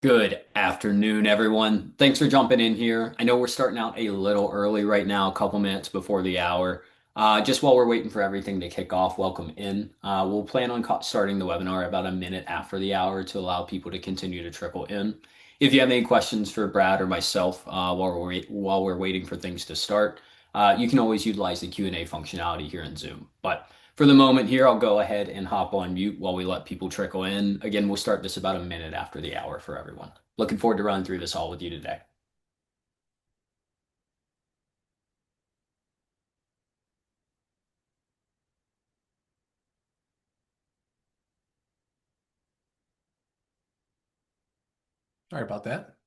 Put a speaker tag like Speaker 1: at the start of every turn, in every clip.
Speaker 1: Good afternoon, everyone. Thanks for jumping in here. I know we're starting out a little early right now, a couple minutes before the hour. Just while we're waiting for everything to kick off, welcome in. We'll plan on starting the webinar about a minute after the hour to allow people to continue to trickle in. If you have any questions for Brad or myself while we're waiting for things to start, you can always utilize the Q&A functionality here in Zoom. But for the moment here, I'll go ahead and hop on mute while we let people trickle in. Again, we'll start this about a minute after the hour for everyone. Looking forward to running through this all with you today.
Speaker 2: Sorry about that.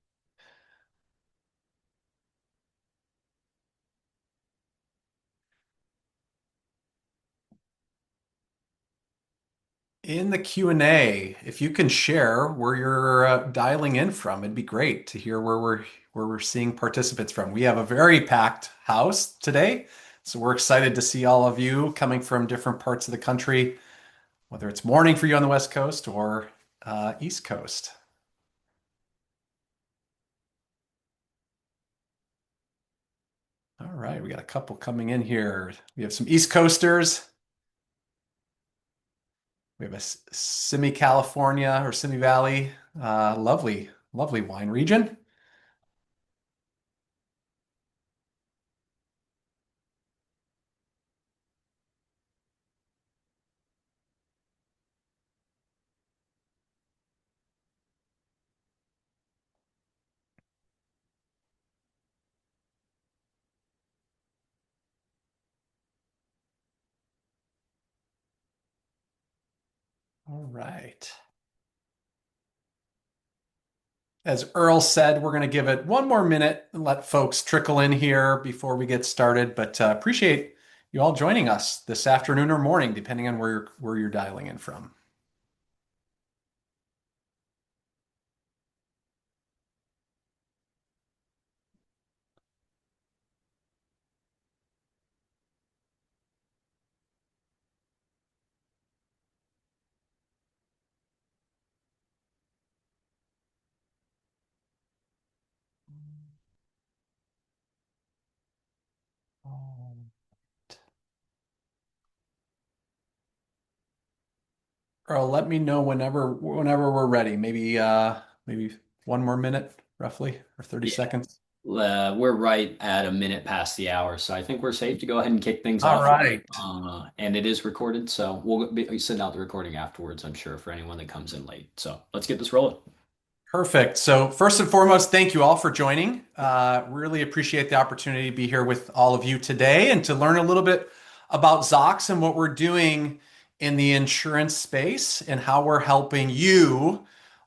Speaker 2: In the Q&A, if you can share where you're dialing in from, it'd be great to hear where we're seeing participants from. We have a very packed house today, so we're excited to see all of you coming from different parts of the country, whether it's morning for you on the West Coast or East Coast. All right, we got a couple coming in here. We have some East Coasters. We have a Simi, California or Simi Valley. Lovely, lovely wine region. All right. As Earl said, we're going to give it one more minute and let folks trickle in here before we get started. But appreciate you all joining us this afternoon or morning, depending on where you're dialing in from. Earl, let me know whenever we're ready. Maybe one more minute, roughly, or 30
Speaker 1: Yeah,
Speaker 2: seconds.
Speaker 1: we're right at a minute past the hour, so I think we're safe to go ahead and kick things
Speaker 2: All
Speaker 1: off here.
Speaker 2: right.
Speaker 1: And it is recorded, so we'll be sending out the recording afterwards, I'm sure, for anyone that comes in late. So let's get this rolling.
Speaker 2: Perfect. So first and foremost, thank you all for joining. Really appreciate the opportunity to be here with all of you today and to learn a little bit about Zocks and what we're doing in the insurance space and how we're helping you,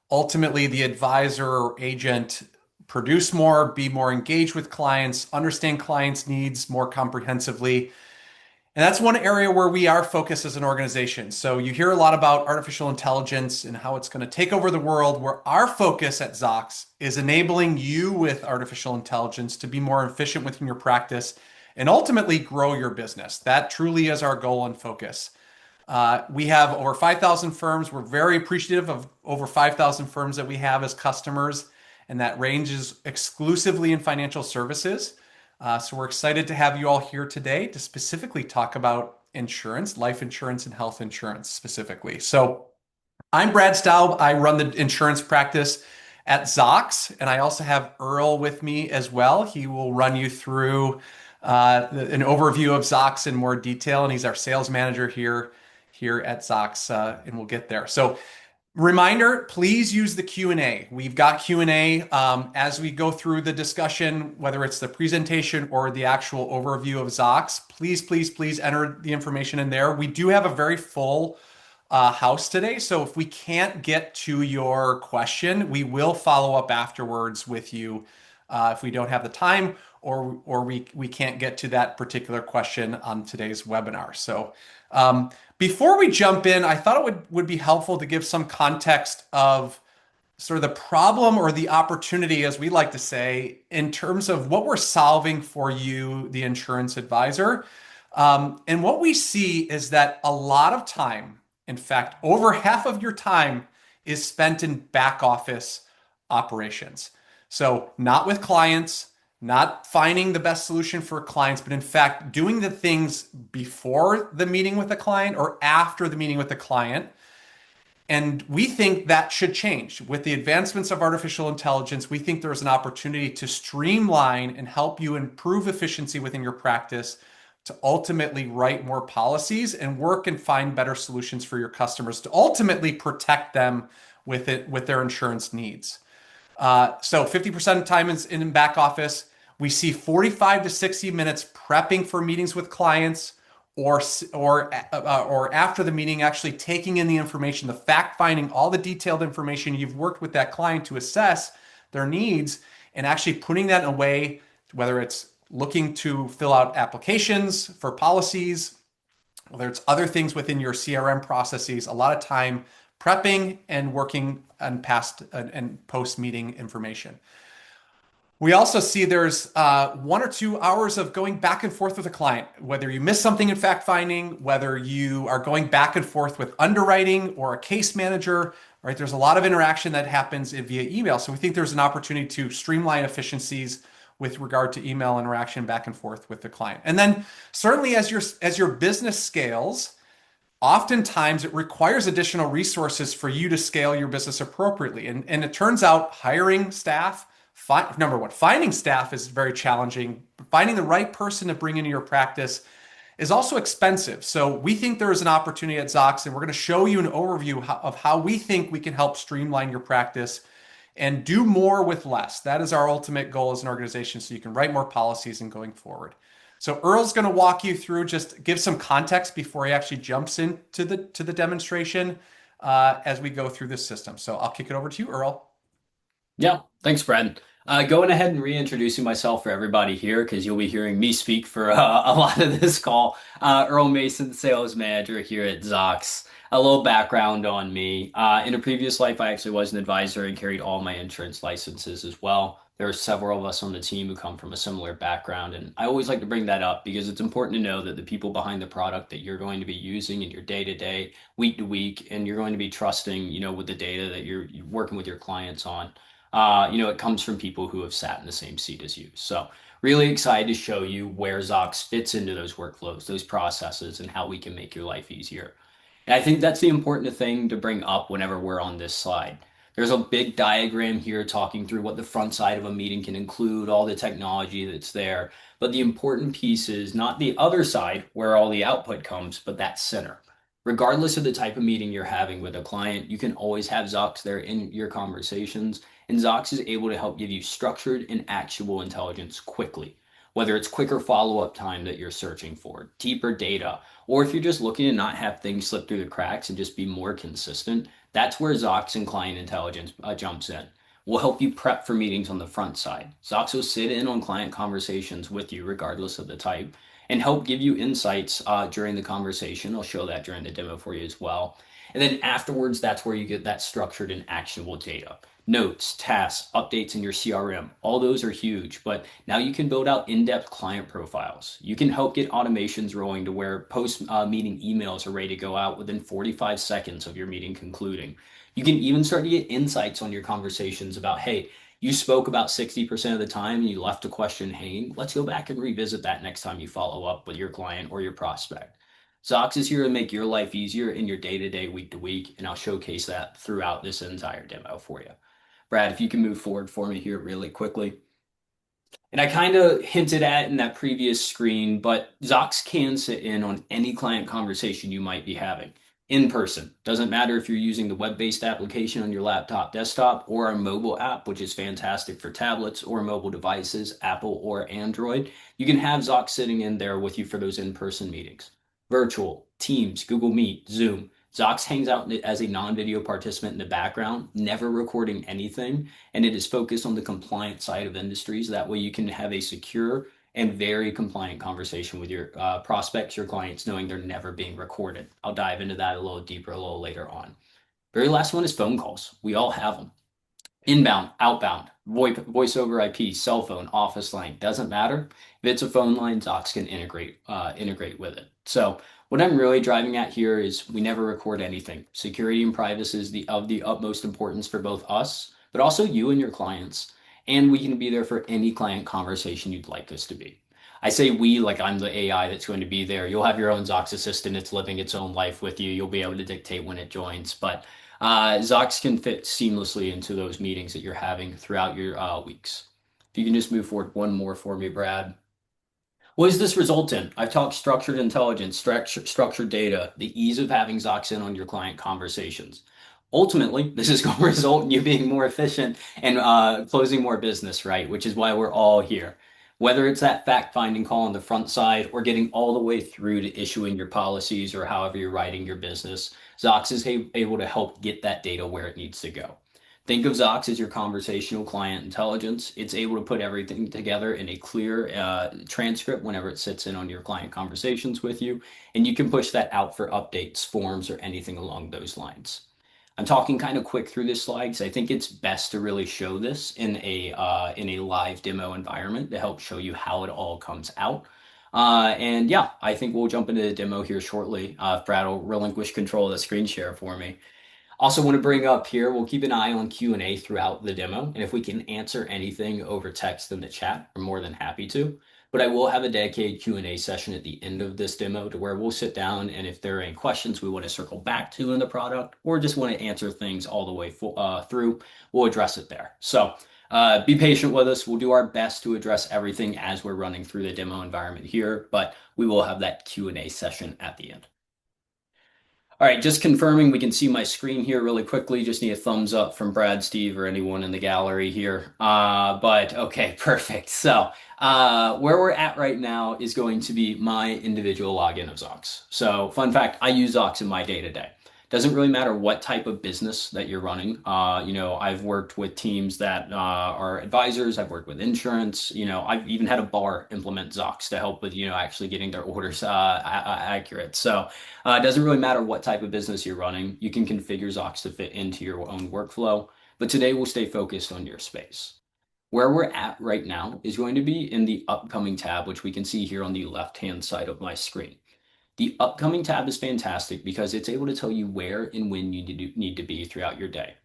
Speaker 2: ultimately the advisor or agent, produce more, be more engaged with clients, understand clients' needs more comprehensively, and that's one area where we are focused as an organization. So you hear a lot about artificial intelligence and how it's going to take over the world, where our focus at Zox is enabling you with artificial intelligence to be more efficient within your practice and ultimately grow your business. That truly is our goal and focus. We have over 5,000 firms. We're very appreciative of over 5,000 firms that we have as customers, and that ranges exclusively in financial services. So we're excited to have you all here today to specifically talk about insurance, life insurance, and health insurance specifically. So I'm Brad Staub. I run the insurance practice at Zox, and I also have Earl with me as well. He will run you through an overview of Zox in more detail, and he's our sales manager here at Zox, and we'll get there. So reminder, please use the Q&A. We've got Q&A as we go through the discussion, whether it's the presentation or the actual overview of Zox. Please, please, please enter the information in there. We do have a very full house today, so if we can't get to your question, we will follow up afterwards with you if we don't have the time or we can't get to that particular question on today's webinar. So before we jump in, I thought it would be helpful to give some context of sort of the problem or the opportunity, as we like to say, in terms of what we're solving for you, the insurance advisor. And what we see is that a lot of time, in fact, over half of your time is spent in back office operations. So, not with clients, not finding the best solution for clients, but in fact, doing the things before the meeting with the client or after the meeting with the client. And we think that should change. With the advancements of artificial intelligence, we think there's an opportunity to streamline and help you improve efficiency within your practice to ultimately write more policies and work and find better solutions for your customers to ultimately protect them with their insurance needs. So 50% of time is in back office. We see 45 to 60 minutes prepping for meetings with clients or after the meeting, actually taking in the information, the fact finding, all the detailed information you've worked with that client to assess their needs, and actually putting that away, whether it's looking to fill out applications for policies, whether it's other things within your CRM processes, a lot of time prepping and working on past and post meeting information. We also see there's 1 or 2 hours of going back and forth with a client, whether you miss something in fact finding, whether you are going back and forth with underwriting or a case manager, right? There's a lot of interaction that happens via email. So we think there's an opportunity to streamline efficiencies with regard to email interaction back and forth with the client. And then certainly as your business scales, oftentimes it requires additional resources for you to scale your business appropriately. And it turns out hiring staff, number one, finding staff is very challenging. Finding the right person to bring into your practice is also expensive. So we think there is an opportunity at Zocks, and we're going to show you an overview of how we think we can help streamline your practice and do more with less. That is our ultimate goal as an organization, so you can write more policies and going forward. So Earl's going to walk you through, just give some context before he actually jumps into the demonstration as we go through this system. So I'll kick it over to you, Earl.
Speaker 1: Yeah, thanks, Brad. Going ahead and reintroducing myself for everybody here because you'll be hearing me speak for a lot of this call. Earl Mason, sales manager here at Zocks. A little background on me. In a previous life, I actually was an advisor and carried all my insurance licenses as well. There are several of us on the team who come from a similar background, and I always like to bring that up because it's important to know that the people behind the product that you're going to be using in your day-to-day, week-to-week, and you're going to be trusting, with the data that you're working with your clients on. It comes from people who have sat in the same seat as you. So really excited to show you where Zocks fits into those workflows, those processes, and how we can make your life easier. And I think that's the important thing to bring up whenever we're on this slide. There's a big diagram here talking through what the front side of a meeting can include, all the technology that's there. But the important piece is not the other side where all the output comes, but that center. Regardless of the type of meeting you're having with a client, you can always have Zocks there in your conversations, and Zocks is able to help give you structured and actionable intelligence quickly. Whether it's quicker follow-up time that you're searching for, deeper data, or if you're just looking to not have things slip through the cracks and just be more consistent, that's where Zocks and Client Intelligence jumps in. We'll help you prep for meetings on the front side. Zocks will sit in on client conversations with you, regardless of the type, and help give you insights during the conversation. I'll show that during the demo for you as well. And then afterwards, that's where you get that structured and actionable data. Notes, tasks, updates in your CRM, all those are huge, but now you can build out in-depth client profiles. You can help get automations rolling to where post-meeting emails are ready to go out within 45 seconds of your meeting concluding. You can even start to get insights on your conversations about, hey, you spoke about 60% of the time and you left a question hanging. Let's go back and revisit that next time you follow up with your client or your prospect. Zocks is here to make your life easier in your day-to-day, week-to-week, and I'll showcase that throughout this entire demo for you. Brad, if you can move forward for me here really quickly. And I kind of hinted at in that previous screen, but Zocks can sit in on any client conversation you might be having in person. Doesn't matter if you're using the web-based application on your laptop, desktop, or a mobile app, which is fantastic for tablets or mobile devices, Apple or Android. You can have Zocks sitting in there with you for those in-person meetings. Virtual, Teams, Google Meet, Zoom. Zocks hangs out as a non-video participant in the background, never recording anything, and it is focused on the compliance side of industries. That way you can have a secure and very compliant conversation with your prospects, your clients, knowing they're never being recorded. I'll dive into that a little deeper a little later on. Very last one is phone calls. We all have them. Inbound, outbound, voice over IP, cell phone, office line, doesn't matter. If it's a phone line, Zocks can integrate with it. So what I'm really driving at here is we never record anything. Security and privacy is of the utmost importance for both us, but also you and your clients. And we can be there for any client conversation you'd like us to be. I say we like I'm the AI that's going to be there. You'll have your own Zocks assistant. It's living its own life with you. You'll be able to dictate when it joins. But Zocks can fit seamlessly into those meetings that you're having throughout your weeks. If you can just move forward one more for me, Brad. What does this result in? I've talked structured intelligence, structured data, the ease of having Zox in on your client conversations. Ultimately, this is going to result in you being more efficient and closing more business, right? Which is why we're all here. Whether it's that fact finding call on the front side or getting all the way through to issuing your policies or however you're writing your business, Zox is able to help get that data where it needs to go. Think of Zox as your conversational client intelligence. It's able to put everything together in a clear transcript whenever it sits in on your client conversations with you, and you can push that out for updates, forms, or anything along those lines. I'm talking kind of quick through this slide because I think it's best to really show this in a live demo environment to help show you how it all comes out. And yeah, I think we'll jump into the demo here shortly. Brad will relinquish control of the screen share for me. Also want to bring up here, we'll keep an eye on Q&A throughout the demo, and if we can answer anything over text in the chat, we're more than happy to. But I will have a dedicated Q&A session at the end of this demo to where we'll sit down, and if there are any questions we want to circle back to in the product or just want to answer things all the way through, we'll address it there. So be patient with us. We'll do our best to address everything as we're running through the demo environment here, but we will have that Q&A session at the end. All right, just confirming we can see my screen here really quickly. Just need a thumbs up from Brad, Steve, or anyone in the gallery here. But okay, perfect. So where we're at right now is going to be my individual login of Zox. So fun fact, I use Zox in my day-to-day. Doesn't really matter what type of business that you're running. I've worked with teams that are advisors. I've worked with insurance. I've even had a bar implement Zox to help with, actually getting their orders accurate. So it doesn't really matter what type of business you're running. You can configure Zox to fit into your own workflow. But today we'll stay focused on your space. Where we're at right now is going to be in the upcoming tab, which we can see here on the left-hand side of my screen. The upcoming tab is fantastic because it's able to tell you where and when you need to be throughout your day.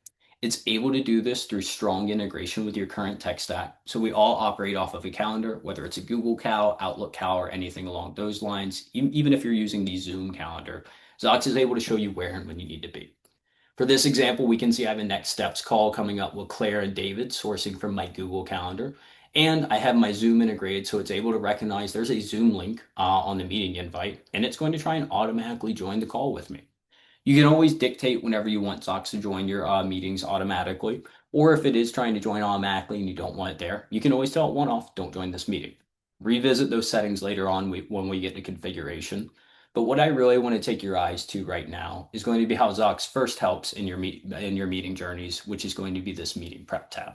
Speaker 1: It's able to do this through strong integration with your current tech stack. So we all operate off of a calendar, whether it's a Google Cal, Outlook Cal, or anything along those lines. Even if you're using the Zoom calendar, Zox is able to show you where and when you need to be. For this example, we can see I have a next steps call coming up with Claire and David sourcing from my Google Calendar. And I have my Zoom integrated so it's able to recognize there's a Zoom link on the meeting invite, and it's going to try and automatically join the call with me. You can always dictate whenever you want Zox to join your meetings automatically, or if it is trying to join automatically and you don't want it there, you can always tell it one off, don't join this meeting. Revisit those settings later on when we get to configuration. But what I really want to take your eyes to right now is going to be how Zox first helps in your meeting journeys, which is going to be this meeting prep tab.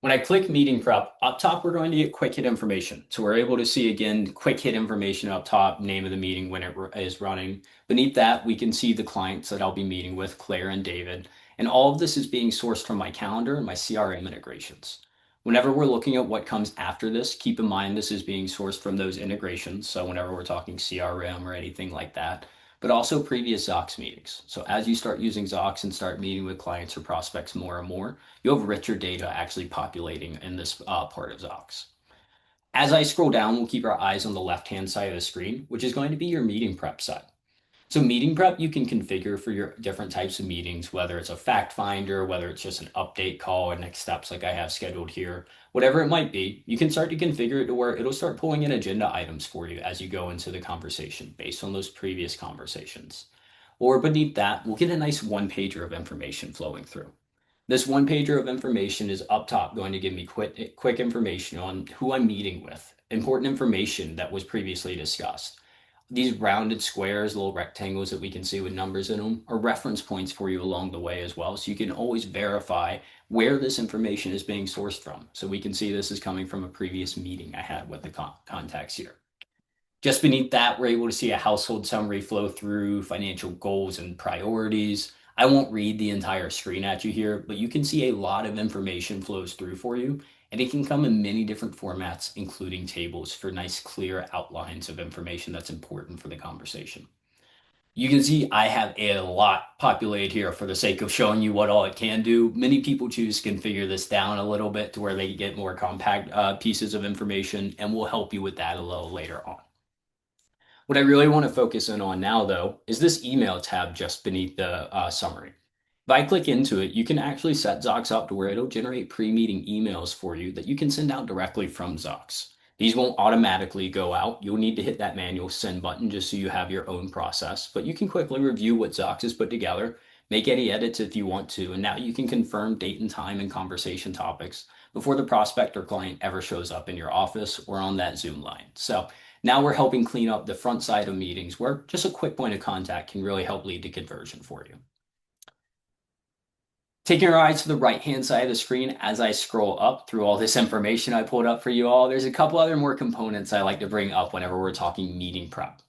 Speaker 1: When I click meeting prep, up top, we're going to get quick hit information. So we're able to see again, quick hit information up top, name of the meeting when it is running. Beneath that, we can see the clients that I'll be meeting with, Claire and David. And all of this is being sourced from my calendar and my CRM integrations. Whenever we're looking at what comes after this, keep in mind this is being sourced from those integrations. So whenever we're talking CRM or anything like that, but also previous Zox meetings. So as you start using Zox and start meeting with clients or prospects more and more, you have richer data actually populating in this part of Zox. As I scroll down, we'll keep our eyes on the left-hand side of the screen, which is going to be your meeting prep side. So meeting prep, you can configure for your different types of meetings, whether it's a fact finder, whether it's just an update call or next steps like I have scheduled here, whatever it might be, you can start to configure it to where it'll start pulling in agenda items for you as you go into the conversation based on those previous conversations. Or beneath that, we'll get a nice one pager of information flowing through. This one pager of information is up top going to give me quick information on who I'm meeting with, important information that was previously discussed. These rounded squares, little rectangles that we can see with numbers in them, are reference points for you along the way as well. So you can always verify where this information is being sourced from. So we can see this is coming from a previous meeting I had with the contacts here. Just beneath that, we're able to see a household summary flow through, financial goals and priorities. I won't read the entire screen at you here, but you can see a lot of information flows through for you, and it can come in many different formats, including tables for nice, clear outlines of information that's important for the conversation. You can see I have a lot populated here for the sake of showing you what all it can do. Many people choose to configure this down a little bit to where they get more compact pieces of information, and we'll help you with that a little later on. What I really want to focus in on now, though, is this email tab just beneath the summary. If I click into it, you can actually set Zocks up to where it'll generate pre-meeting emails for you that you can send out directly from Zocks. These won't automatically go out. You'll need to hit that manual send button just so you have your own process, but you can quickly review what Zocks has put together, make any edits if you want to, and now you can confirm date and time and conversation topics before the prospect or client ever shows up in your office or on that Zoom line. So now we're helping clean up the front side of meetings where just a quick point of contact can really help lead to conversion for you. Taking your eyes to the right-hand side of the screen as I scroll up through all this information I pulled up for you all, there's a couple other more components I like to bring up whenever we're talking meeting prep.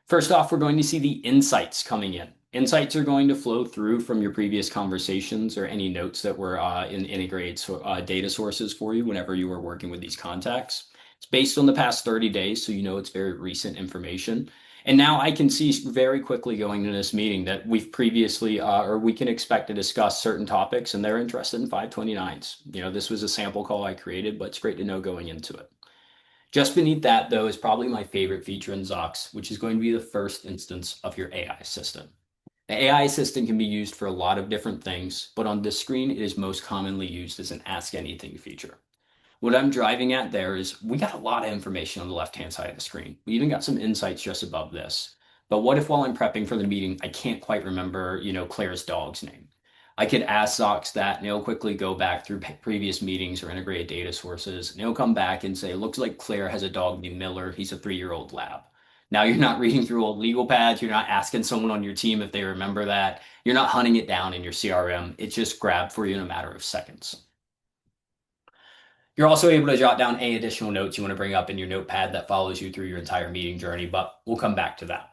Speaker 1: First off, we're going to see the insights coming in. Insights are going to flow through from your previous conversations or any notes that were in integrated data sources for you whenever you were working with these contacts. It's based on the past 30 days, so you know it's very recent information. And now I can see very quickly going into this meeting that we've previously, or we can expect to discuss certain topics, and they're interested in 529s. This was a sample call I created, but it's great to know going into it. Just beneath that, though, is probably my favorite feature in Zocks, which is going to be the first instance of your AI assistant. The AI assistant can be used for a lot of different things, but on this screen, it is most commonly used as an Ask Anything feature. What I'm driving at there is we got a lot of information on the left-hand side of the screen. We even got some insights just above this. But what if while I'm prepping for the meeting, I can't quite remember, Claire's dog's name? I could ask Zocks that, and it'll quickly go back through previous meetings or integrated data sources, and it'll come back and say, looks like Claire has a dog named Miller. He's a 3-year-old lab. Now you're not reading through old legal pads. You're not asking someone on your team if they remember that. You're not hunting it down in your CRM. It's just grabbed for you in a matter of seconds. You're also able to jot down any additional notes you want to bring up in your notepad that follows you through your entire meeting journey, but we'll come back to that.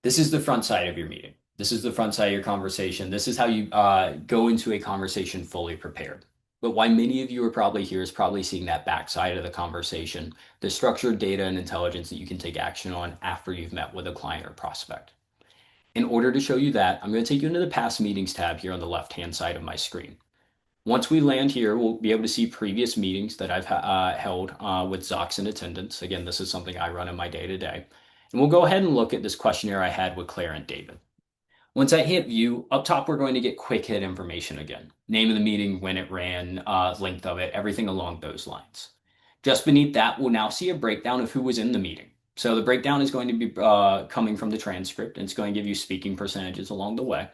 Speaker 1: This is the front side of your meeting. This is the front side of your conversation. This is how you go into a conversation fully prepared. But why many of you are probably here is probably seeing that back side of the conversation, the structured data and intelligence that you can take action on after you've met with a client or prospect. In order to show you that, I'm going to take you into the past meetings tab here on the left-hand side of my screen. Once we land here, we'll be able to see previous meetings that I've held with Zocks in attendance. Again, this is something I run in my day-to-day. And we'll go ahead and look at this questionnaire I had with Claire and David. Once I hit view, up top, we're going to get quick hit information again. Name of the meeting, when it ran, length of it, everything along those lines. Just beneath that, we'll now see a breakdown of who was in the meeting. So the breakdown is going to be coming from the transcript, and it's going to give you speaking percentages along the way.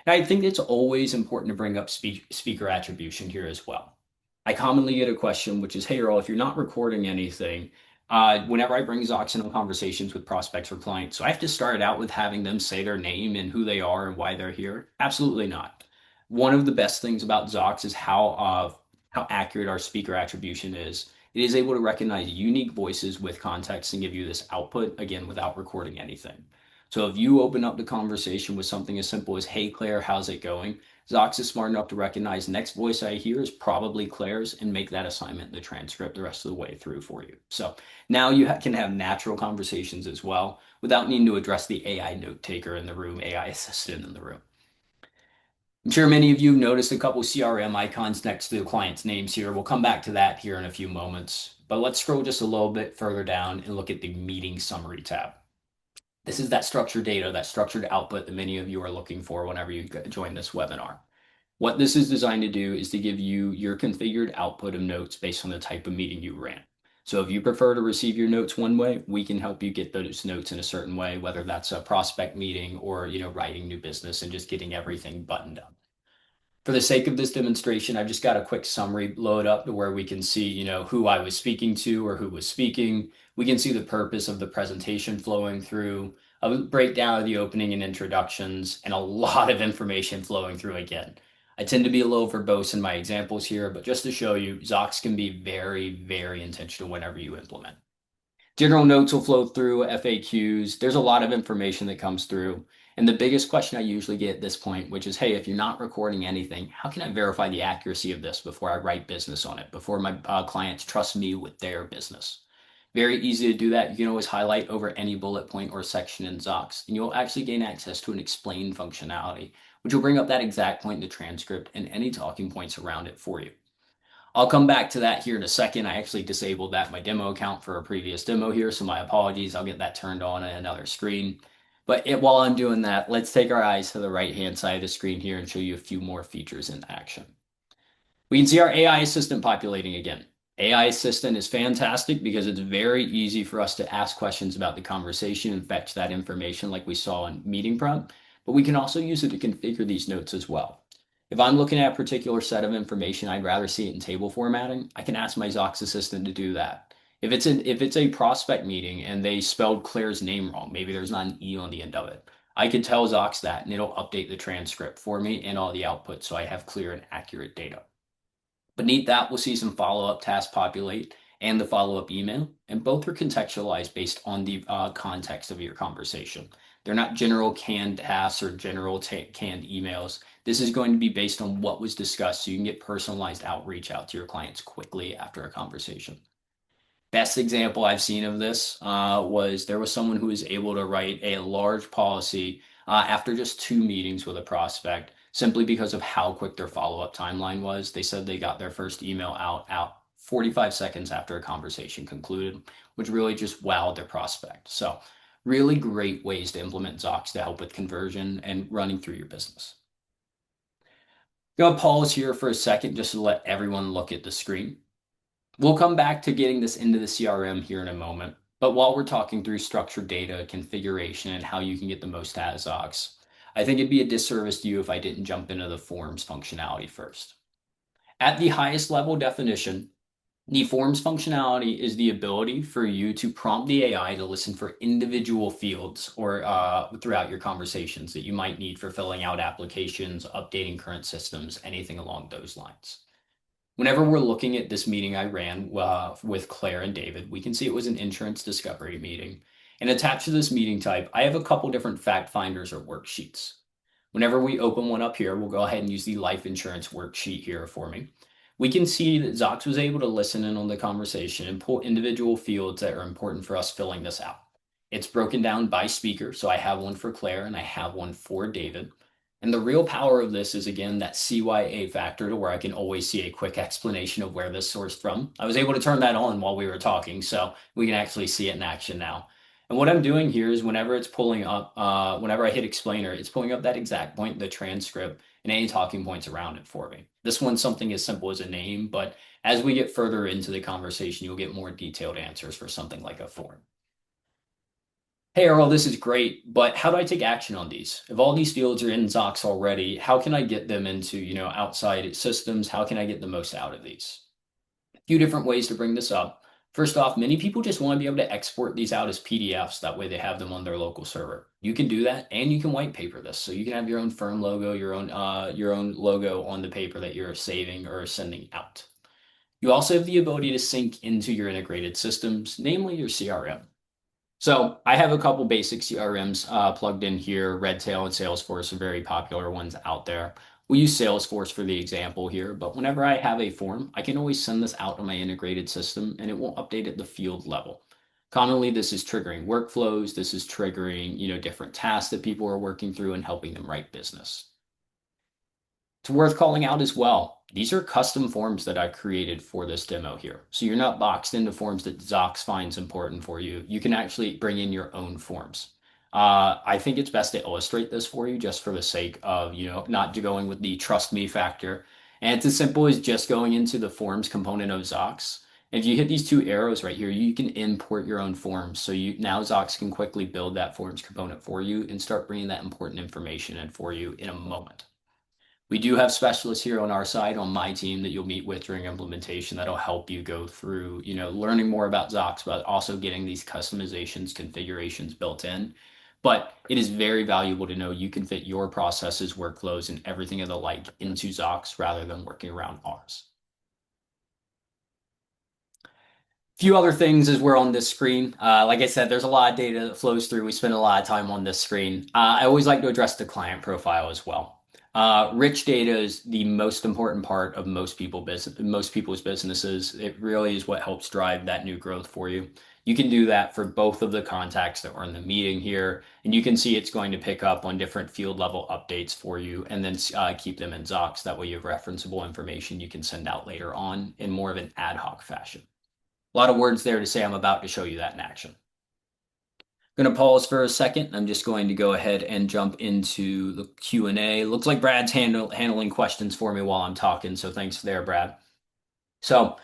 Speaker 1: And I think it's always important to bring up speaker attribution here as well. I commonly get a question, which is, hey, Earl, if you're not recording anything, whenever I bring Zocks into conversations with prospects or clients, so I have to start out with having them say their name and who they are and why they're here? Absolutely not. One of the best things about Zocks is how accurate our speaker attribution is. It is able to recognize unique voices with context and give you this output, again, without recording anything. So if you open up the conversation with something as simple as, hey, Claire, how's it going? Zocks is smart enough to recognize next voice I hear is probably Claire's and make that assignment in the transcript the rest of the way through for you. So now you can have natural conversations as well without needing to address the AI note taker in the room, AI assistant in the room. I'm sure many of you noticed a couple CRM icons next to the client's names here. We'll come back to that here in a few moments, but let's scroll just a little bit further down and look at the meeting summary tab. This is that structured data, that structured output that many of you are looking for whenever you join this webinar. What this is designed to do is to give you your configured output of notes based on the type of meeting you ran. So if you prefer to receive your notes one way, we can help you get those notes in a certain way, whether that's a prospect meeting or, writing new business and just getting everything buttoned up. For the sake of this demonstration, I've just got a quick summary load up to where we can see, who I was speaking to or who was speaking. We can see the purpose of the presentation flowing through, a breakdown of the opening and introductions, and a lot of information flowing through again. I tend to be a little verbose in my examples here, but just to show you, Zocks can be very, very intentional whenever you implement. General notes will flow through, FAQs. There's a lot of information that comes through. And the biggest question I usually get at this point, which is, hey, if you're not recording anything, how can I verify the accuracy of this before I write business on it, before my clients trust me with their business? Very easy to do that. You can always highlight over any bullet point or section in Zocks, and you'll actually gain access to an explain functionality, which will bring up that exact point in the transcript and any talking points around it for you. I'll come back to that here in a second. I actually disabled that in my demo account for a previous demo here, so my apologies. I'll get that turned on in another screen. But while I'm doing that, let's take our eyes to the right-hand side of the screen here and show you a few more features in action. We can see our AI assistant populating again. AI assistant is fantastic because it's very easy for us to ask questions about the conversation and fetch that information like we saw in meeting prep, but we can also use it to configure these notes as well. If I'm looking at a particular set of information, I'd rather see it in table formatting, I can ask my Zocks assistant to do that. If it's a prospect meeting and they spelled Claire's name wrong, maybe there's not an E on the end of it, I could tell Zocks that and it'll update the transcript for me and all the output so I have clear and accurate data. Beneath that, we'll see some follow-up tasks populate and the follow-up email, and both are contextualized based on the context of your conversation. They're not general canned tasks or general canned emails. This is going to be based on what was discussed so you can get personalized outreach out to your clients quickly after a conversation. Best example I've seen of this was there was someone who was able to write a large policy after just 2 meetings with a prospect simply because of how quick their follow-up timeline was. They said they got their first email out 45 seconds after a conversation concluded, which really just wowed their prospect. So really great ways to implement Zocks to help with conversion and running through your business. I'm going to pause here for a second just to let everyone look at the screen. We'll come back to getting this into the CRM here in a moment, but while we're talking through structured data, configuration, and how you can get the most out of Zocks, I think it'd be a disservice to you if I didn't jump into the forms functionality first. At the highest level definition, the forms functionality is the ability for you to prompt the AI to listen for individual fields or throughout your conversations that you might need for filling out applications, updating current systems, anything along those lines. Whenever we're looking at this meeting I ran with Claire and David, we can see it was an insurance discovery meeting. And attached to this meeting type, I have a couple different fact finders or worksheets. Whenever we open one up here, we'll go ahead and use the life insurance worksheet here for me. We can see that Zocks was able to listen in on the conversation and pull individual fields that are important for us filling this out. It's broken down by speaker, so I have one for Claire and I have one for David. And the real power of this is, again, that CYA factor to where I can always see a quick explanation of where this sourced from. I was able to turn that on while we were talking, so we can actually see it in action now. And what I'm doing here is whenever it's pulling up, whenever I hit explainer, it's pulling up that exact point in the transcript and any talking points around it for me. This one's something as simple as a name, but as we get further into the conversation, you'll get more detailed answers for something like a form. Hey Earl, this is great, but how do I take action on these? If all these fields are in Zocks already, how can I get them into, outside systems? How can I get the most out of these? A few different ways to bring this up. First off, many people just want to be able to export these out as PDFs. That way they have them on their local server. You can do that and you can white paper this. So you can have your own firm logo, your own logo on the paper that you're saving or sending out. You also have the ability to sync into your integrated systems, namely your CRM. So I have a couple basic CRMs plugged in here. Redtail and Salesforce are very popular ones out there. We use Salesforce for the example here, but whenever I have a form, I can always send this out on my integrated system and it won't update at the field level. Commonly, this is triggering workflows. This is triggering, different tasks that people are working through and helping them write business. It's worth calling out as well. These are custom forms that I created for this demo here. So you're not boxed into forms that Zocks finds important for you. You can actually bring in your own forms. I think it's best to illustrate this for you just for the sake of, not going with the trust me factor. And it's as simple as just going into the forms component of Zocks. If you hit these two arrows right here, you can import your own forms. So now Zocks can quickly build that forms component for you and start bringing that important information in for you in a moment. We do have specialists here on our side, on my team, that you'll meet with during implementation that'll help you go through, learning more about Zocks, but also getting these customizations, configurations built in. But it is very valuable to know you can fit your processes, workflows, and everything of the like into Zocks rather than working around ours. Few other things as we're on this screen. Like I said, there's a lot of data that flows through. We spend a lot of time on this screen. I always like to address the client profile as well. Rich data is the most important part of most people's businesses. It really is what helps drive that new growth for you. You can do that for both of the contacts that were in the meeting here, and you can see it's going to pick up on different field level updates for you and then keep them in Zocks. That way you have referenceable information you can send out later on in more of an ad hoc fashion. A lot of words there to say I'm about to show you that in action. I'm going to pause for a second. I'm just going to go ahead and jump into the Q&A. Looks like Brad's handling questions for me while I'm talking, so thanks there, Brad. So,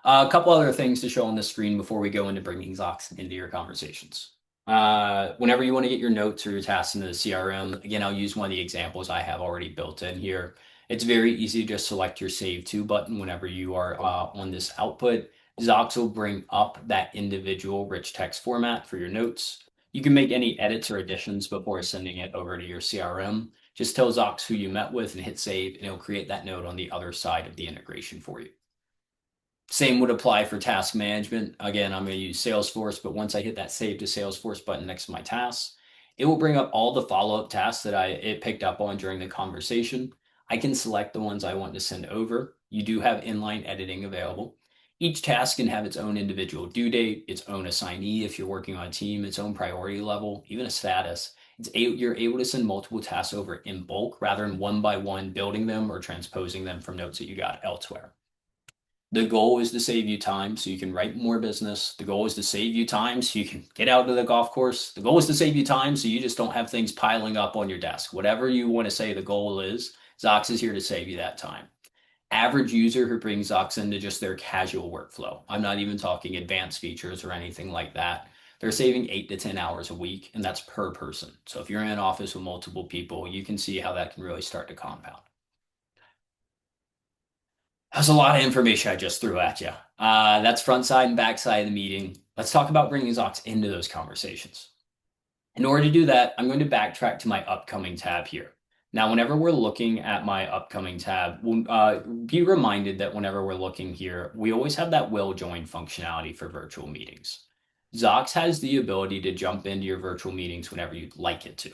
Speaker 1: a couple other things to show on the screen before we go into bringing Zocks into your conversations. Whenever you want to get your notes or your tasks into the CRM, again, I'll use one of the examples I have already built in here. It's very easy to just select your Save To button whenever you are on this output. Zocks will bring up that individual rich text format for your notes. You can make any edits or additions before sending it over to your CRM. Just tell Zocks who you met with and hit save, and it'll create that note on the other side of the integration for you. Same would apply for task management. Again, I'm going to use Salesforce, but once I hit that Save to Salesforce button next to my tasks, it will bring up all the follow-up tasks that it picked up on during the conversation. I can select the ones I want to send over. You do have inline editing available. Each task can have its own individual due date, its own assignee if you're working on a team, its own priority level, even a status. You're able to send multiple tasks over in bulk rather than one by one building them or transposing them from notes that you got elsewhere. The goal is to save you time so you can write more business. The goal is to save you time so you can get out to the golf course. The goal is to save you time so you just don't have things piling up on your desk. Whatever you want to say the goal is, Zocks is here to save you that time. Average user who brings Zocks into just their casual workflow. I'm not even talking advanced features or anything like that. They're saving 8 to 10 hours a week, and that's per person. So if you're in an office with multiple people, you can see how that can really start to compound. That's a lot of information I just threw at you. That's front side and back side of the meeting. Let's talk about bringing Zocks into those conversations. In order to do that, I'm going to backtrack to my upcoming tab here. Now, whenever we're looking at my upcoming tab, be reminded that whenever we're looking here, we always have that will join functionality for virtual meetings. Zocks has the ability to jump into your virtual meetings whenever you'd like it to.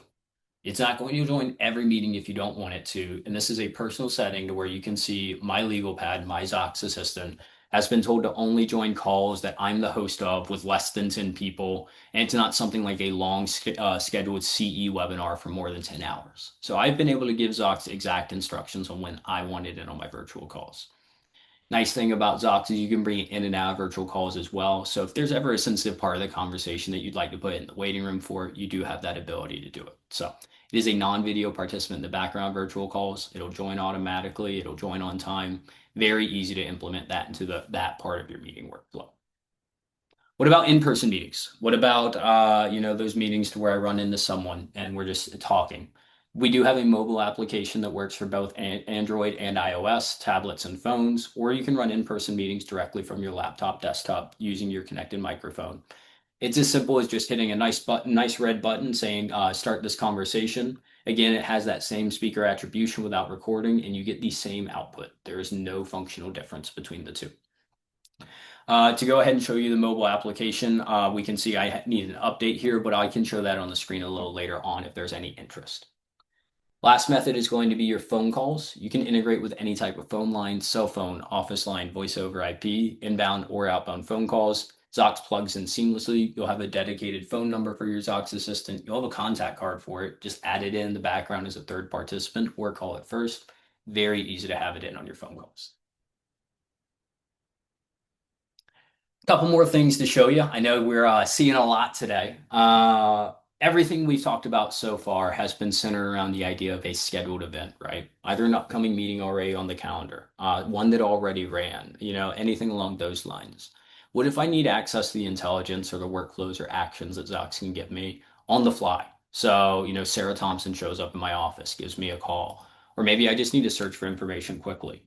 Speaker 1: It's not going to join every meeting if you don't want it to. And this is a personal setting to where you can see my legal pad, my Zocks assistant, has been told to only join calls that I'm the host of with less than 10 people. And it's not something like a long scheduled CE webinar for more than 10 hours. So I've been able to give Zocks exact instructions on when I wanted it on my virtual calls. Nice thing about Zocks is you can bring it in and out of virtual calls as well. So if there's ever a sensitive part of the conversation that you'd like to put in the waiting room for, you do have that ability to do it. So it is a non-video participant in the background virtual calls. It'll join automatically. It'll join on time. Very easy to implement that into that part of your meeting workflow. What about in-person meetings? What about those meetings to where I run into someone and we're just talking? We do have a mobile application that works for both Android and iOS, tablets and phones, or you can run in-person meetings directly from your laptop, desktop using your connected microphone. It's as simple as just hitting a nice red button saying start this conversation. Again, it has that same speaker attribution without recording, and you get the same output. There is no functional difference between the two. To go ahead and show you the mobile application, we can see I need an update here, but I can show that on the screen a little later on if there's any interest. Last method is going to be your phone calls. You can integrate with any type of phone line, cell phone, office line, voice over IP, inbound or outbound phone calls. Zocks plugs in seamlessly. You'll have a dedicated phone number for your Zocks assistant. You'll have a contact card for it. Just add it in the background as a third participant or call it first. Very easy to have it in on your phone calls. Couple more things to show you. I know we're seeing a lot today. Everything we've talked about so far has been centered around the idea of a scheduled event, right? Either an upcoming meeting already on the calendar, one that already ran, anything along those lines. What if I need access to the intelligence or the workflows or actions that Zocks can give me on the fly? So, Sarah Thompson shows up in my office, gives me a call, or maybe I just need to search for information quickly.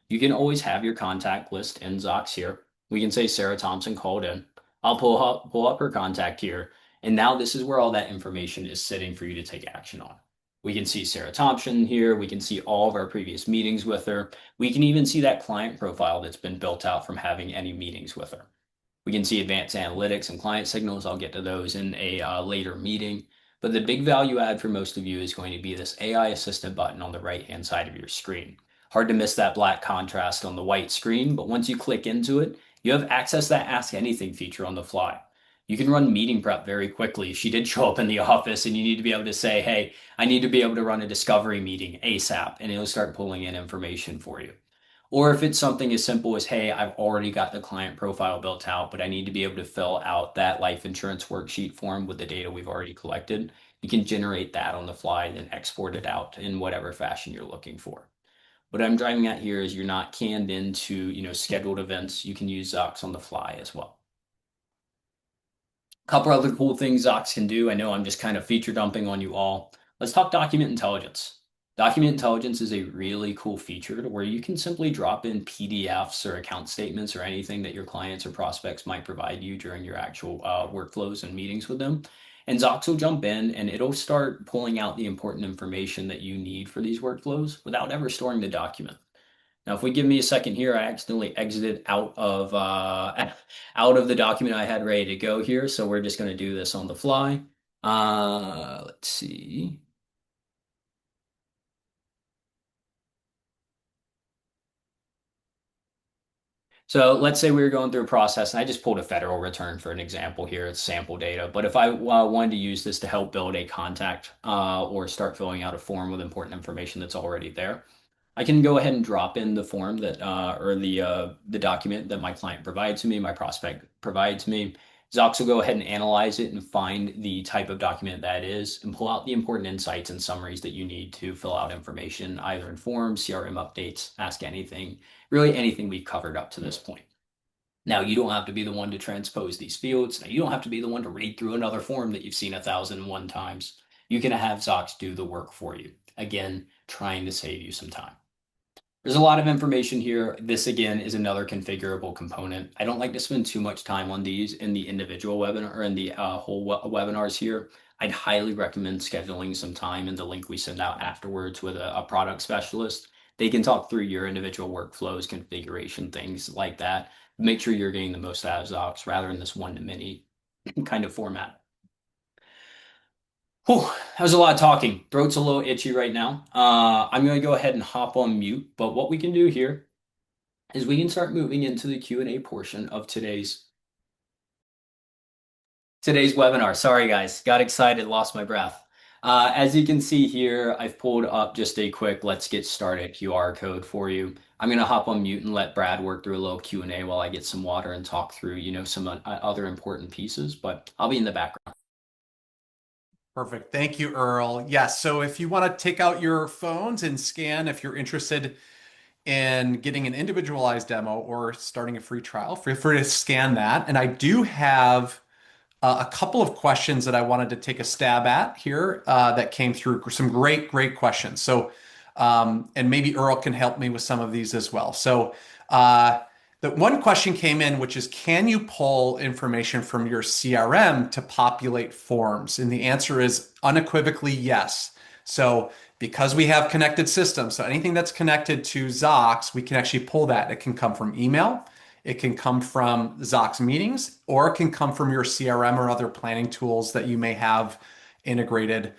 Speaker 1: You can always have your contact list in Zocks here. We can say Sarah Thompson called in. I'll pull up her contact here. And now this is where all that information is sitting for you to take action on. We can see Sarah Thompson here. We can see all of our previous meetings with her. We can even see that client profile that's been built out from having any meetings with her. We can see advanced analytics and client signals. I'll get to those in a later meeting. But the big value add for most of you is going to be this AI assistant button on the right-hand side of your screen. Hard to miss that black contrast on the white screen, but once you click into it, you have access to that Ask Anything feature on the fly. You can run meeting prep very quickly. She did show up in the office, and you need to be able to say, hey, I need to be able to run a discovery meeting ASAP, and it'll start pulling in information for you. Or if it's something as simple as, hey, I've already got the client profile built out, but I need to be able to fill out that life insurance worksheet form with the data we've already collected, you can generate that on the fly and then export it out in whatever fashion you're looking for. What I'm driving at here is you're not canned into, scheduled events. You can use Zocks on the fly as well. A couple other cool things Zocks can do. I know I'm just kind of feature dumping on you all. Let's talk document intelligence. Document intelligence is a really cool feature to where you can simply drop in PDFs or account statements or anything that your clients or prospects might provide you during your actual workflows and meetings with them. And Zocks will jump in and it'll start pulling out the important information that you need for these workflows without ever storing the document. Now, if we give me a second here, I accidentally exited out of out of the document I had ready to go here, so we're just going to do this on the fly. Let's see. So let's say we were going through a process, and I just pulled a federal return for an example here. It's sample data. But if I wanted to use this to help build a contact or start filling out a form with important information that's already there, I can go ahead and drop in the form that or the document that my client provides me, my prospect provides me. Zox will go ahead and analyze it and find the type of document that is and pull out the important insights and summaries that you need to fill out information, either in forms, CRM updates, ask anything, really anything we've covered up to this point. Now, you don't have to be the one to transpose these fields. Now, you don't have to be the one to read through another form that you've seen 1,001 times. You can have Zox do the work for you. Again, trying to save you some time. There's a lot of information here. This again is another configurable component. I don't like to spend too much time on these in the individual webinar or in the whole webinars here. I'd highly recommend scheduling some time in the link we send out afterwards with a product specialist. They can talk through your individual workflows, configuration, things like that. Make sure you're getting the most out of Zox rather than this one-to-many kind of format. Whew, that was a lot of talking. Throat's a little itchy right now. I'm going to go ahead and hop on mute, but what we can do here is we can start moving into the Q&A portion of today's webinar. Sorry guys, got excited, lost my breath. As you can see here, I've pulled up just a quick let's get started QR code for you. I'm going to hop on mute and let Brad work through a little Q&A while I get some water and talk through, some other important pieces, but I'll be in the background.
Speaker 2: Perfect. Thank you, Earl. Yes. So if you want to take out your phones and scan, if you're interested in getting an individualized demo or starting a free trial, feel free to scan that. And I do have a couple of questions that I wanted to take a stab at here that came through. Some great questions. So, and maybe Earl can help me with some of these as well. So, the one question came in, which is, can you pull information from your CRM to populate forms? And the answer is unequivocally yes. So because we have connected systems, so anything that's connected to Zox, we can actually pull that. It can come from email, it can come from Zox meetings, or it can come from your CRM or other planning tools that you may have integrated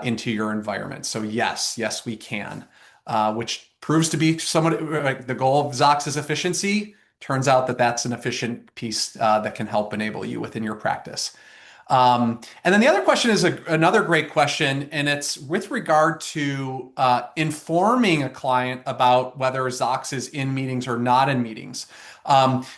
Speaker 2: into your environment. So yes, we can, which proves to be somewhat like the goal of Zox is efficiency. Turns out that that's an efficient piece that can help enable you within your practice. And then the other question is another great question, and it's with regard to informing a client about whether Zox is in meetings or not in meetings.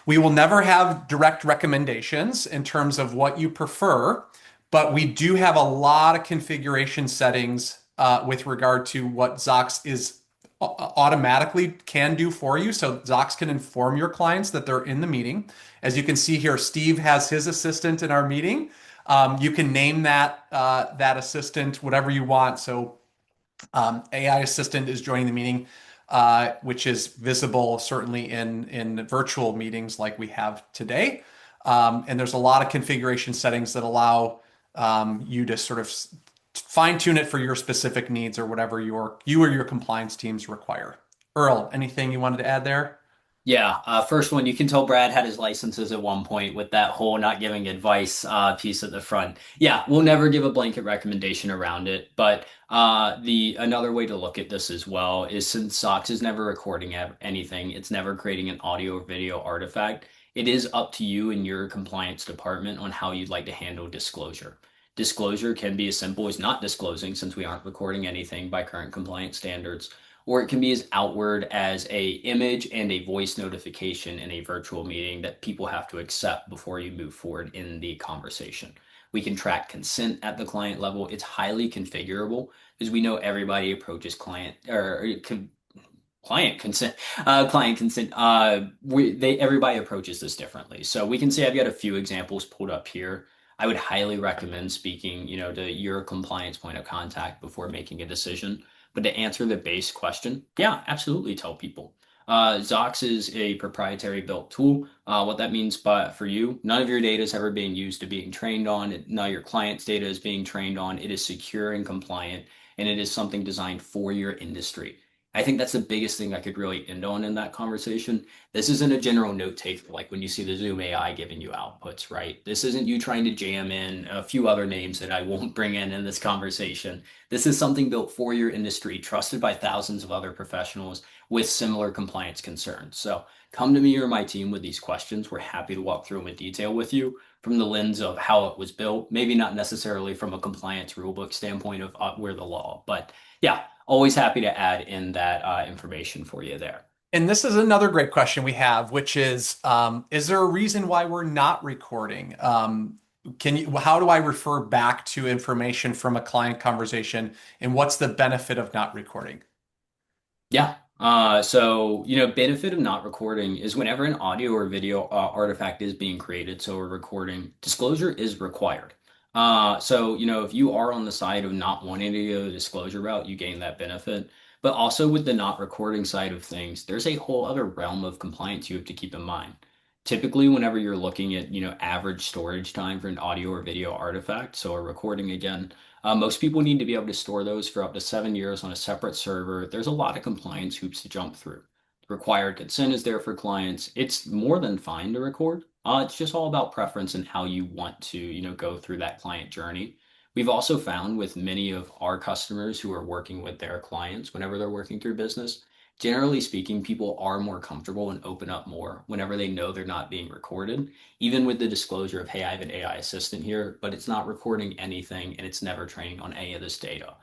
Speaker 2: We will never have direct recommendations in terms of what you prefer, but we do have a lot of configuration settings with regard to what Zox is automatically can do for you. So Zox can inform your clients that they're in the meeting. As you can see here, Steve has his assistant in our meeting. You can name that assistant whatever you want. So AI assistant is joining the meeting, which is visible certainly in virtual meetings like we have today. And there's a lot of configuration settings that allow you to sort of fine tune it for your specific needs or whatever you or your compliance teams require. Earl, anything you wanted to add there?
Speaker 1: Yeah, first one, you can tell Brad had his licenses at one point with that whole not giving advice piece at the front. Yeah, we'll never give a blanket recommendation around it, but the another way to look at this as well is since Sox is never recording anything, it's never creating an audio or video artifact. It is up to you and your compliance department on how you'd like to handle disclosure. Disclosure can be as simple as not disclosing since we aren't recording anything by current compliance standards, or it can be as outward as a image and a voice notification in a virtual meeting that people have to accept before you move forward in the conversation. We can track consent at the client level. It's highly configurable because we know everybody approaches client consent everybody approaches this differently, so we can say I've got a few examples pulled up here. I would highly recommend speaking to your compliance point of contact before making a decision, but to answer the base question, yeah, absolutely tell people. Zocks is a proprietary built tool. What that means, but for you, none of your data is ever being used to being trained on. None of your client's data is being trained on. It is secure and compliant, and it is something designed for your industry. I think that's the biggest thing I could really end on in that conversation. This isn't a general note taker like when you see the Zoom AI giving you outputs, right? This isn't you trying to jam in a few other names that I won't bring in this conversation. This is something built for your industry, trusted by thousands of other professionals with similar compliance concerns. So come to me or my team with these questions. We're happy to walk through them in detail with you from the lens of how it was built, maybe not necessarily from a compliance rulebook standpoint of where the law, but yeah, always happy to add in that information for you there.
Speaker 2: And this is another great question we have, which is there a reason why we're not recording? How do I refer back to information from a client conversation, and what's the benefit of not recording?
Speaker 1: Yeah. Benefit of not recording is whenever an audio or video artifact is being created, so a recording, disclosure is required. If you are on the side of not wanting to go the disclosure route, you gain that benefit. But also with the not recording side of things, there's a whole other realm of compliance you have to keep in mind. Typically, whenever you're looking at, average storage time for an audio or video artifact, so a recording again, most people need to be able to store those for up to 7 years on a separate server. There's a lot of compliance hoops to jump through. Required consent is there for clients. It's more than fine to record. It's just all about preference and how you want to, go through that client journey. We've also found with many of our customers who are working with their clients whenever they're working through business, generally speaking, people are more comfortable and open up more whenever they know they're not being recorded, even with the disclosure of, hey, I have an AI assistant here, but it's not recording anything and it's never training on any of this data.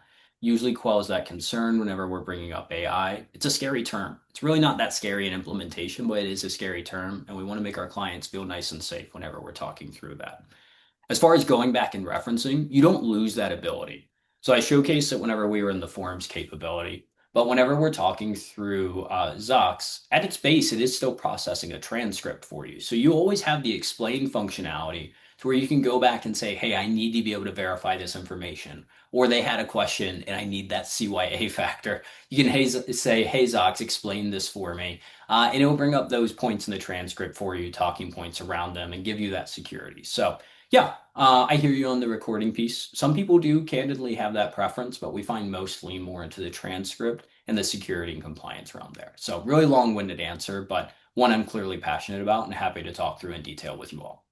Speaker 1: Usually quells that concern whenever we're bringing up AI. It's a scary term. It's really not that scary in implementation, but it is a scary term, and we want to make our clients feel nice and safe whenever we're talking through that. As far as going back and referencing, you don't lose that ability. So I showcased it whenever we were in the forums capability, but whenever we're talking through Zocks, at its base, it is still processing a transcript for you. So you always have the explain functionality to where you can go back and say, hey, I need to be able to verify this information. Or they had a question and I need that CYA factor. You can say, hey, Zocks, explain this for me. And it will bring up those points in the transcript for you, talking points around them, and give you that security. So yeah, I hear you on the recording piece. Some people do candidly have that preference, but we find most lean more into the transcript and the security and compliance realm there. So really long-winded answer, but one I'm clearly passionate about and happy to talk through in detail with you all.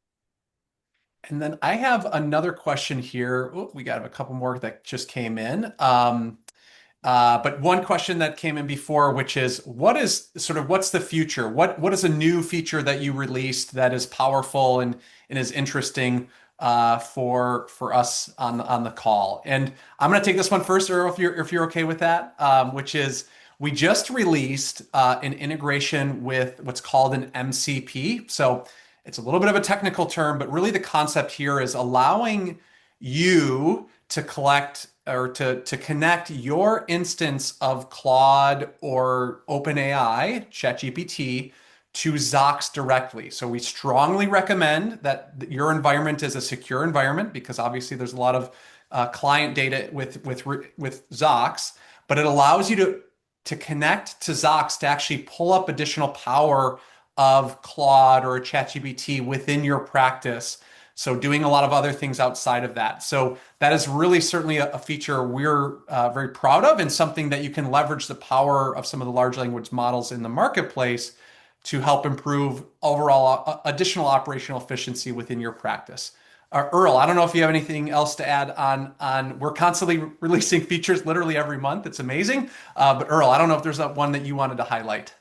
Speaker 2: And then I have another question here. Oh, we got a couple more that just came in. But one question that came in before, which is, what's the future? What is a new feature that you released that is powerful and is interesting for us on the call? And I'm going to take this one first, Earl, if you're okay with that, which is we just released an integration with what's called an MCP. So it's a little bit of a technical term, but really the concept here is allowing you to collect or to connect your instance of Claude or OpenAI, ChatGPT, to Zocks directly. So we strongly recommend that your environment is a secure environment because obviously there's a lot of client data with Zocks, but it allows you to connect to Zocks to actually pull up additional power of Claude or ChatGPT within your practice. So doing a lot of other things outside of that. So that is really certainly a feature we're very proud of and something that you can leverage the power of some of the large language models in the marketplace to help improve overall additional operational efficiency within your practice. Earl, I don't know if you have anything else to add on we're constantly releasing features literally every month. It's amazing. But Earl, I don't know if there's one that you wanted to highlight.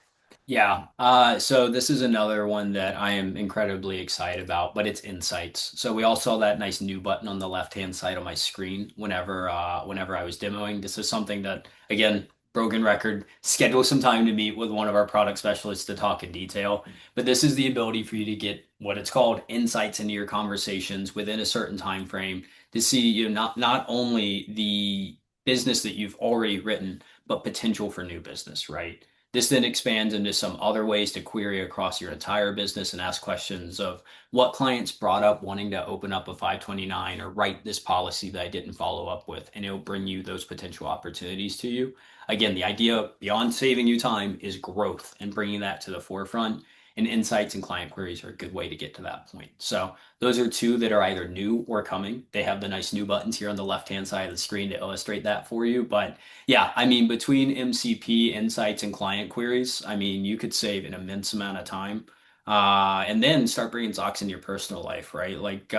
Speaker 1: Yeah. So this is another one that I am incredibly excited about, but it's insights. So we all saw that nice new button on the left-hand side of my screen whenever I was demoing. This is something that, again, broken record, schedule some time to meet with one of our product specialists to talk in detail. But this is the ability for you to get what it's called insights into your conversations within a certain time frame to see, not only the business that you've already written, but potential for new business, right? This then expands into some other ways to query across your entire business and ask questions of what clients brought up wanting to open up a 529 or write this policy that I didn't follow up with, and it'll bring you those potential opportunities to you. Again, the idea beyond saving you time is growth and bringing that to the forefront. And insights and client queries are a good way to get to that point. So those are two that are either new or coming. They have the nice new buttons here on the left-hand side of the screen to illustrate that for you. But yeah, I mean, between MCP insights and client queries, I mean, you could save an immense amount of time. And then start bringing Zocks into your personal life, right? Like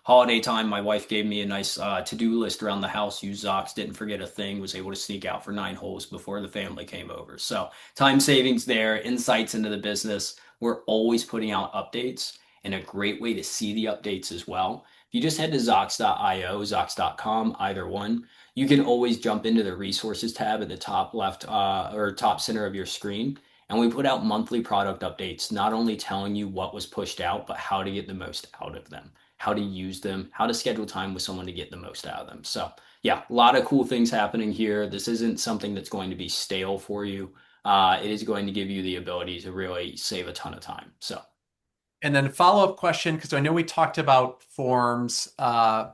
Speaker 1: holiday time, my wife gave me a nice to-do list around the house. Used Zocks, didn't forget a thing, was able to sneak out for 9 holes before the family came over. So time savings there, insights into the business. We're always putting out updates, and a great way to see the updates as well. If you just head to Zocks.io, Zocks.com, either one, you can always jump into the resources tab at the top left or top center of your screen. And we put out monthly product updates, not only telling you what was pushed out, but how to get the most out of them, how to use them, how to schedule time with someone to get the most out of them. So, yeah, a lot of cool things happening here. This isn't something that's going to be stale for you. It is going to give you the ability to really save a ton of time. So,
Speaker 2: And then follow-up question, because I know we talked about forms uh,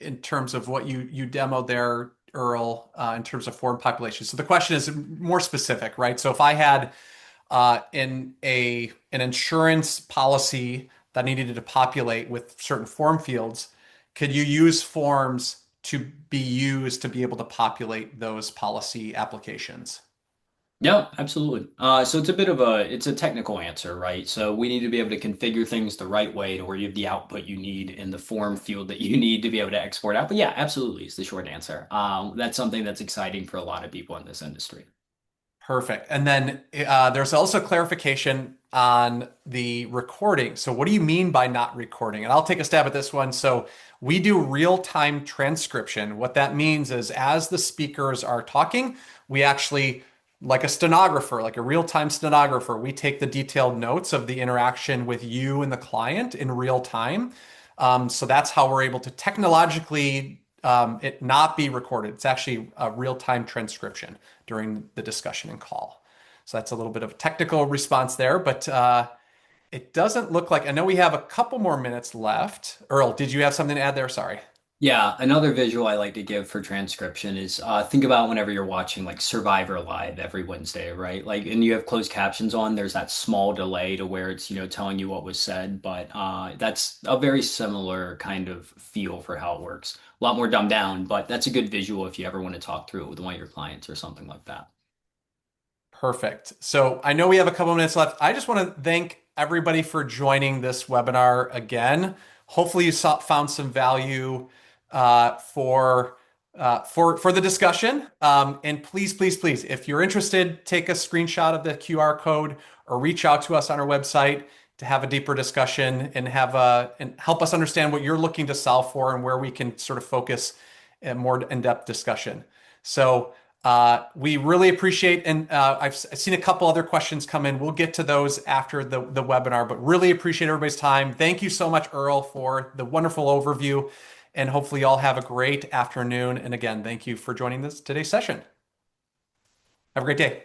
Speaker 2: in terms of what you demoed there, Earl, in terms of form population. So the question is more specific, right? So if I had in an insurance policy that needed to populate with certain form fields, could you use forms to be used to be able to populate those policy applications?
Speaker 1: yeah, absolutely. So it's a technical answer, right? So we need to be able to configure things the right way to where you have the output you need in the form field that you need to be able to export out. But yeah, absolutely is the short answer. That's something that's exciting for a lot of people in this industry.
Speaker 2: Perfect. And then there's also clarification on the recording. So, what do you mean by not recording? And I'll take a stab at this one. So, we do real-time transcription. What that means is, as the speakers are talking, we actually, like a stenographer, like a real-time stenographer, we take the detailed notes of the interaction with you and the client in real time. So that's how we're able to technologically it not be recorded. It's actually a real-time transcription during the discussion and call. So that's a little bit of a technical response there, but it doesn't look like, I know we have a couple more minutes left. Earl, did you have something to add there? Sorry.
Speaker 1: Yeah, another visual I like to give for transcription is think about whenever you're watching like Survivor Live every Wednesday, right? Like, and you have closed captions on, there's that small delay to where it's, telling you what was said, but that's a very similar kind of feel for how it works. A lot more dumbed down, but that's a good visual if you ever want to talk through it with one of your clients or something like that.
Speaker 2: Perfect. So I know we have a couple minutes left. I just want to thank everybody for joining this webinar again. Hopefully you found some value for the discussion. And please, please, please, if you're interested, take a screenshot of the QR code or reach out to us on our website to have a deeper discussion and and help us understand what you're looking to solve for and where we can sort of focus a more in-depth discussion. So we really appreciate, and I've seen a couple other questions come in. We'll get to those after the webinar, but really appreciate everybody's time. Thank you so much, Earl, for the wonderful overview, and hopefully you all have a great afternoon. And again, thank you for joining today's session. Have a great day.